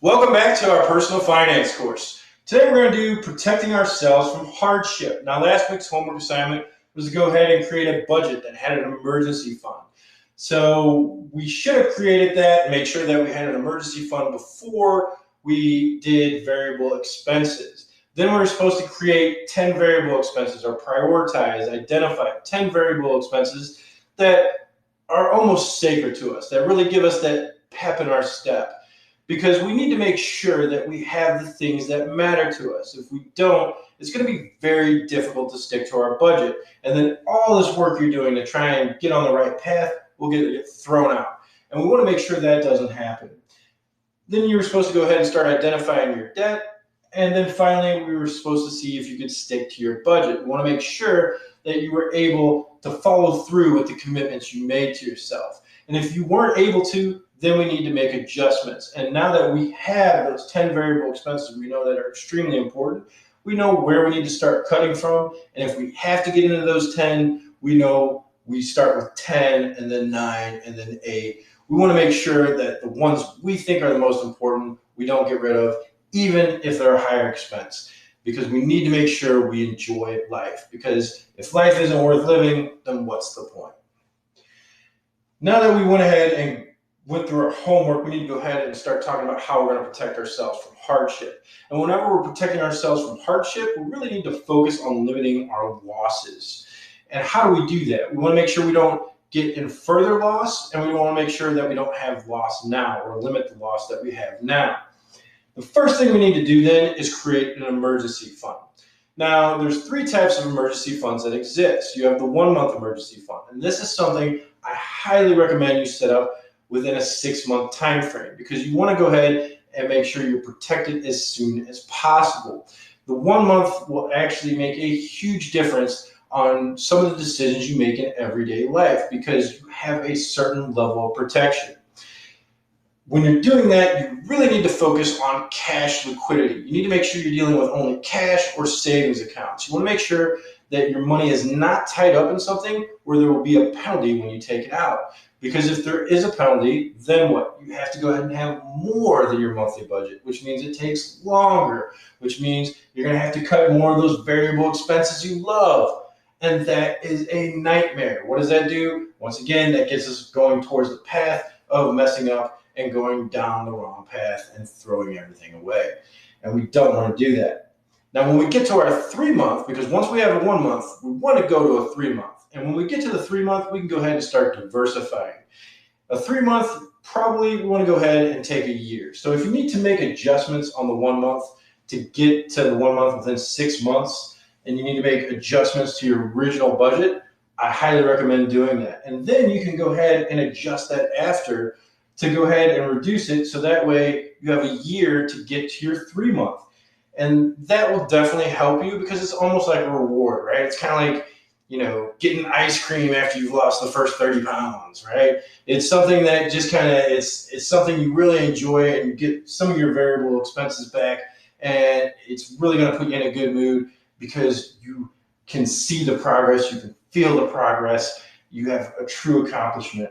Welcome back to our personal finance course. Today we're going to do protecting ourselves from hardship. Now, last week's homework assignment was to go ahead and create a budget that had an emergency fund. So we should have created that and made sure that we had an emergency fund before we did variable expenses. Then we were supposed to create 10 variable expenses or prioritize, identify 10 variable expenses that are almost sacred to us, that really give us that pep in our step, because we need to make sure that we have the things that matter to us. If we don't, it's going to be very difficult to stick to our budget. And then all this work you're doing to try and get on the right path will get thrown out. And we want to make sure that doesn't happen. Then you were supposed to go ahead and start identifying your debt. And then finally, we were supposed to see if you could stick to your budget. We want to make sure that you were able to follow through with the commitments you made to yourself. And if you weren't able to, then we need to make adjustments. And now that we have those 10 variable expenses we know that are extremely important, we know where we need to start cutting from. And if we have to get into those 10, we know we start with 10 and then 9 and then 8. We want to make sure that the ones we think are the most important, we don't get rid of, even if they're a higher expense, because we need to make sure we enjoy life. Because if life isn't worth living, then what's the point? Now that we went ahead and went through our homework, we need to go ahead and start talking about how we're going to protect ourselves from hardship. And whenever we're protecting ourselves from hardship, we really need to focus on limiting our losses. And how do we do that? We want to make sure we don't get in further loss, and we want to make sure that we don't have loss now, or limit the loss that we have now. The first thing we need to do then is create an emergency fund. Now, there's 3 types of emergency funds that exist. You have the 1-month emergency fund, and this is something I highly recommend you set up within a 6-month time frame, because you want to go ahead and make sure you're protected as soon as possible. The 1 month will actually make a huge difference on some of the decisions you make in everyday life, because you have a certain level of protection. When you're doing that, you really need to focus on cash liquidity. You need to make sure you're dealing with only cash or savings accounts. You want to make sure that your money is not tied up in something where there will be a penalty when you take it out. Because if there is a penalty, then what? You have to go ahead and have more than your monthly budget, which means it takes longer, which means you're going to have to cut more of those variable expenses you love. And that is a nightmare. What does that do? Once again, that gets us going towards the path of messing up and going down the wrong path and throwing everything away. And we don't want to do that. Now, when we get to our 3-month, because once we have a 1 month, we want to go to a 3-month. And when we get to the 3-month, we can go ahead and start diversifying. A 3-month, probably we want to go ahead and take a year. So if you need to make adjustments on the 1 month to get to the 1 month within 6 months, and you need to make adjustments to your original budget, I highly recommend doing that. And then you can go ahead and adjust that after to go ahead and reduce it, so that way you have a year to get to your 3-month. And that will definitely help you, because it's almost like a reward, right? It's kind of like, getting ice cream after you've lost the first 30 pounds, right? It's something that just kind of, it's something you really enjoy, and you get some of your variable expenses back, and it's really going to put you in a good mood, because you can see the progress, you can feel the progress, you have a true accomplishment.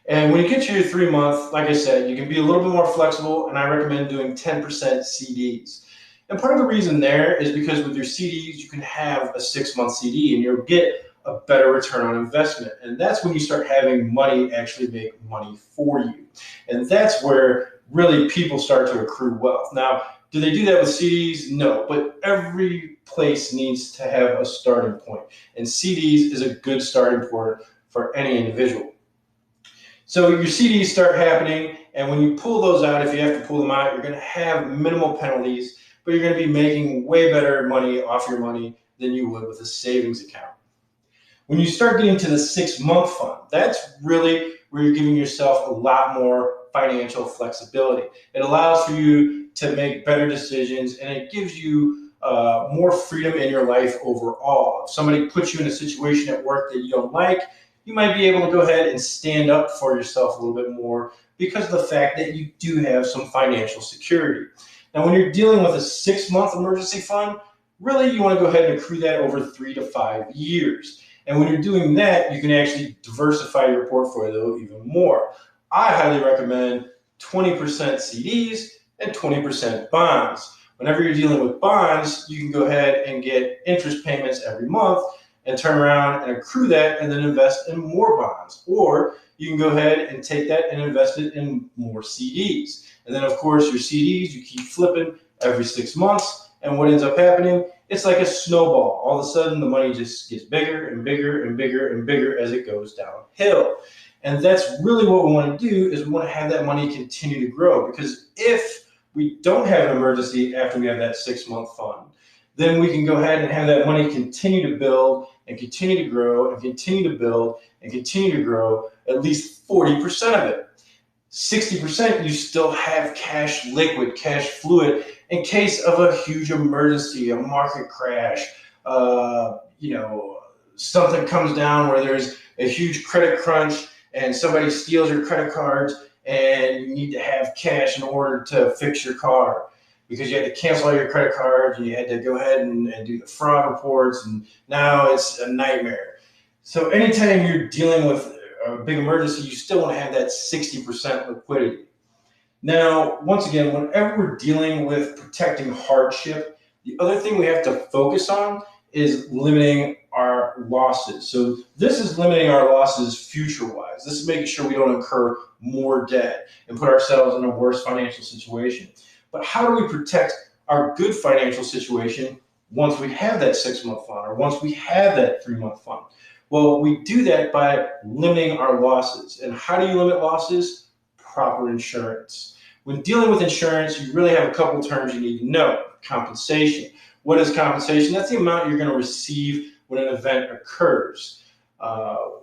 And when you get to your 3-month, like I said, you can be a little bit more flexible, and I recommend doing 10% CDs. And part of the reason there is because with your CDs, you can have a 6-month CD and you'll get a better return on investment. And that's when you start having money actually make money for you. And that's where really people start to accrue wealth. Now, do they do that with CDs? No, but every place needs to have a starting point. And CDs is a good starting point for any individual. So your CDs start happening, and when you pull those out, if you have to pull them out, you're going to have minimal penalties, but you're going to be making way better money off your money than you would with a savings account. When you start getting to the 6-month fund, that's really where you're giving yourself a lot more financial flexibility. It allows for you to make better decisions, and it gives you more freedom in your life overall. If somebody puts you in a situation at work that you don't like, you might be able to go ahead and stand up for yourself a little bit more, because of the fact that you do have some financial security. Now, when you're dealing with a 6-month emergency fund, really you want to go ahead and accrue that over 3 to 5 years. And when you're doing that, you can actually diversify your portfolio even more. I highly recommend 20% CDs, and 20% bonds. Whenever you're dealing with bonds, you can go ahead and get interest payments every month and turn around and accrue that and then invest in more bonds. Or you can go ahead and take that and invest it in more CDs. And then, of course, your CDs, you keep flipping every 6 months. And what ends up happening, it's like a snowball. All of a sudden, the money just gets bigger and bigger and bigger and bigger as it goes downhill. And that's really what we want to do, is we want to have that money continue to grow. Because if we don't have an emergency after we have that 6-month fund, then we can go ahead and have that money continue to build and continue to grow and continue to build and continue to grow, at least 40% of it. 60%, you still have cash liquid, cash fluid, in case of a huge emergency, a market crash, something comes down where there's a huge credit crunch and somebody steals your credit cards and you need to have cash in order to fix your car because you had to cancel all your credit cards and you had to go ahead and do the fraud reports, and now it's a nightmare. So anytime you're dealing with a big emergency, you still want to have that 60% liquidity. Now, once again, whenever we're dealing with protecting hardship, the other thing we have to focus on is limiting our losses. So this is limiting our losses future-wise. This is making sure we don't incur more debt and put ourselves in a worse financial situation. But how do we protect our good financial situation once we have that 6-month fund or once we have that 3-month fund? Well, we do that by limiting our losses. And how do you limit losses? Proper insurance. When dealing with insurance, you really have a couple terms you need to know. Compensation. What is compensation? That's the amount you're going to receive when an event occurs.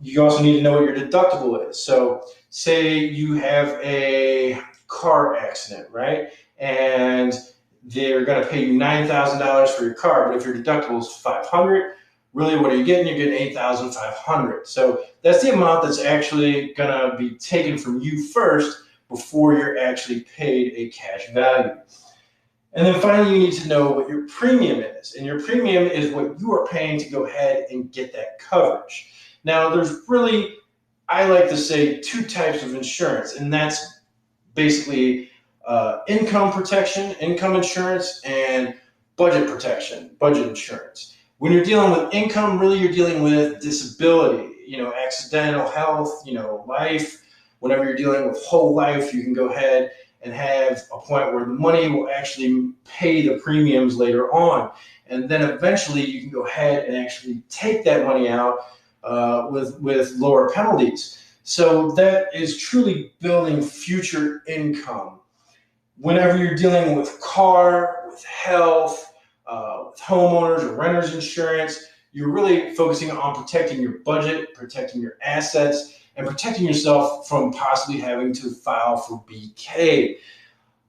You also need to know what your deductible is. So say you have a car accident, right? And they're going to pay you $9,000 for your car, but if your deductible is $500, really what are you getting? You're getting $8,500. So that's the amount that's actually going to be taken from you first before you're actually paid a cash value. And then finally, you need to know what your premium is. And your premium is what you are paying to go ahead and get that coverage. Now, there's really, I like to say, 2 types of insurance, and that's basically income protection, income insurance, and budget protection, budget insurance. When you're dealing with income, really you're dealing with disability, accidental health, life. Whenever you're dealing with whole life, you can go ahead and have a point where the money will actually pay the premiums later on. And then eventually you can go ahead and actually take that money out with lower penalties. So that is truly building future income. Whenever you're dealing with car, with health, with homeowners or renters insurance, you're really focusing on protecting your budget, protecting your assets, and protecting yourself from possibly having to file for BK.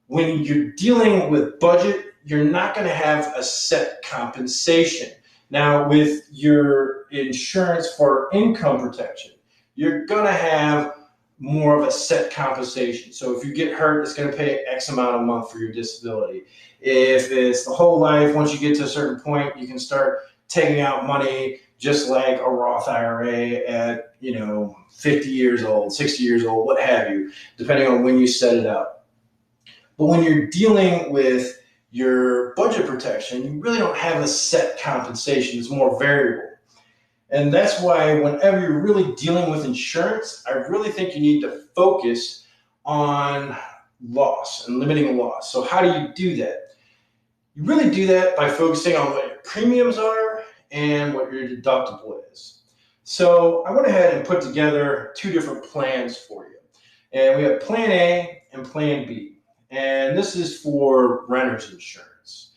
When you're dealing with budget, you're not going to have a set compensation. Now, with your insurance for income protection, you're going to have more of a set compensation. So if you get hurt, it's going to pay X amount a month for your disability. If it's the whole life, once you get to a certain point, you can start taking out money just like a Roth IRA at 50 years old, 60 years old, what have you, depending on when you set it up. But when you're dealing with your budget protection, you really don't have a set compensation. It's more variable. And that's why whenever you're really dealing with insurance, I really think you need to focus on loss and limiting loss. So how do you do that? You really do that by focusing on what your premiums are and what your deductible is. So I went ahead and put together 2 different plans for you. And we have Plan A and Plan B. And this is for renter's insurance.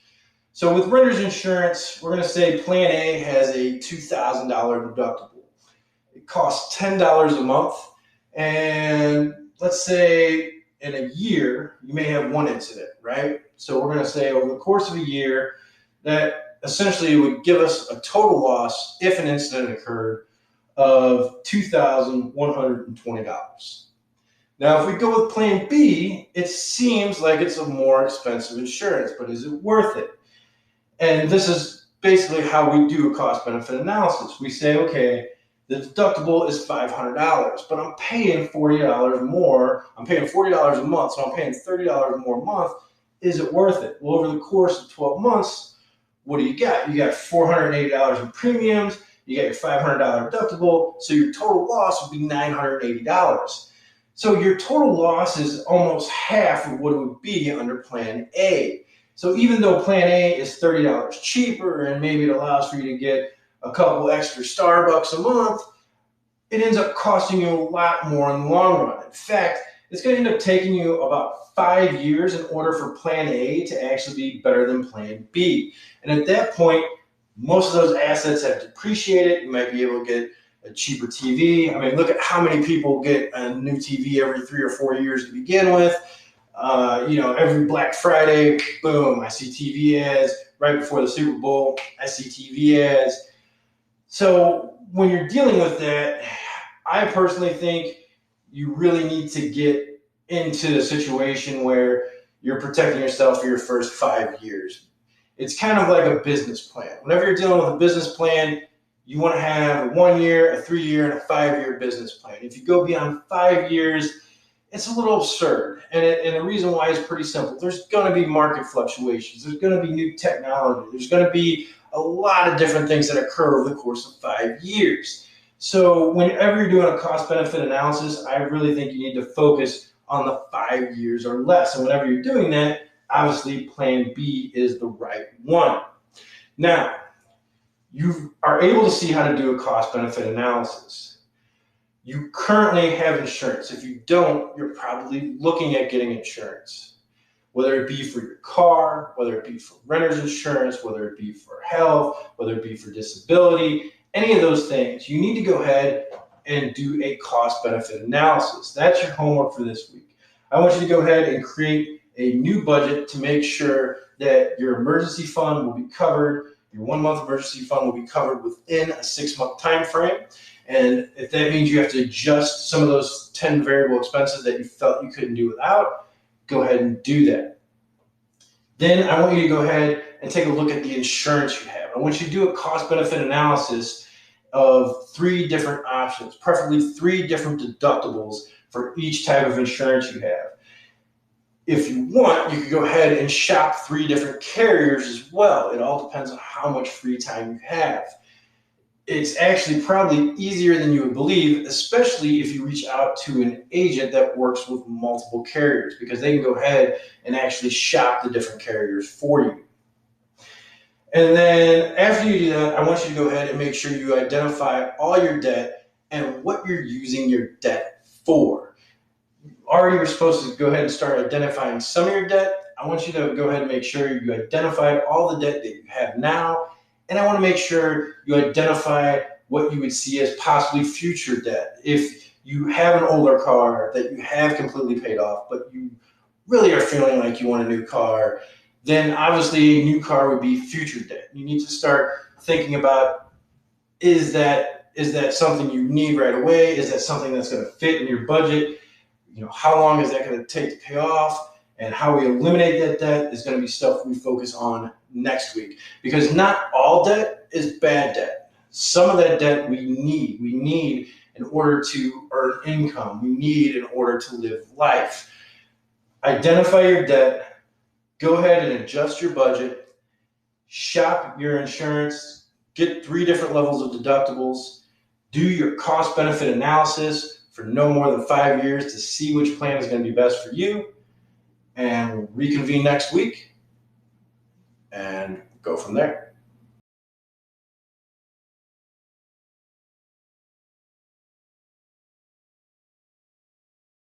So with renter's insurance, we're going to say Plan A has a $2,000 deductible. It costs $10 a month. And let's say in a year, you may have 1 incident, right? So we're going to say over the course of a year, that essentially would give us a total loss, if an incident occurred, of $2,120. Now, if we go with Plan B, it seems like it's a more expensive insurance, but is it worth it? And this is basically how we do a cost-benefit analysis. We say, okay, the deductible is $500, but I'm paying $40 more. I'm paying $40 a month, so I'm paying $30 more a month Is it worth it? Well, over the course of 12 months, what do you got? You got $480 in premiums, you got your $500 deductible, so your total loss would be $980. So your total loss is almost half of what it would be under Plan A. So even though Plan A is $30 cheaper and maybe it allows for you to get a couple extra Starbucks a month, it ends up costing you a lot more in the long run. In fact, it's going to end up taking you about 5 years in order for Plan A to actually be better than Plan B. And at that point, most of those assets have depreciated. You might be able to get a cheaper TV. I mean, look at how many people get a new TV every 3 or 4 years to begin with. Every Black Friday, boom, I see TV ads. Right before the Super Bowl, I see TV ads. So when you're dealing with that, I personally think you really need to get into a situation where you're protecting yourself for your first 5 years. It's kind of like a business plan. Whenever you're dealing with a business plan, you want to have a 1 year, a 3 year, and a 5 year business plan. If you go beyond 5 years, it's a little absurd. And the reason why is pretty simple. There's going to be market fluctuations. There's going to be new technology. There's going to be a lot of different things that occur over the course of 5 years. So whenever you're doing a cost-benefit analysis, I really think you need to focus on the 5 years or less. And whenever you're doing that, obviously Plan B is the right one. Now, you are able to see how to do a cost-benefit analysis. You currently have insurance. If you don't, you're probably looking at getting insurance, whether it be for your car, whether it be for renter's insurance, whether it be for health, whether it be for disability, any of those things. You need to go ahead and do a cost-benefit analysis. That's your homework for this week. I want you to go ahead and create a new budget to make sure that your emergency fund will be covered, your 1 month emergency fund will be covered within a 6 month time frame. And if that means you have to adjust some of those 10 variable expenses that you felt you couldn't do without, go ahead and do that. Then I want you to go ahead and take a look at the insurance you have. I want you to do a cost-benefit analysis of 3 different options, preferably 3 different deductibles for each type of insurance you have. If you want, you could go ahead and shop 3 different carriers as well. It all depends on how much free time you have. It's actually probably easier than you would believe, especially if you reach out to an agent that works with multiple carriers, because they can go ahead and actually shop the different carriers for you. And then after you do that, I want you to go ahead and make sure you identify all your debt and what you're using your debt for. Already you're supposed to go ahead and start identifying some of your debt. I want you to go ahead and make sure you identify all the debt that you have now. And I want to make sure you identify what you would see as possibly future debt. If you have an older car that you have completely paid off, but you really are feeling like you want a new car, then obviously a new car would be future debt. You need to start thinking about, is that something you need right away? Is that something that's going to fit in your budget? How long is that going to take to pay off? And how we eliminate that debt is going to be stuff we focus on next week, because not all debt is bad debt. Some of that debt we need in order to earn income. We need in order to live life. Identify your debt, go ahead and adjust your budget, shop your insurance, get 3 different levels of deductibles, do your cost benefit analysis for no more than 5 years to see which plan is going to be best for you, and we'll reconvene next week and go from there.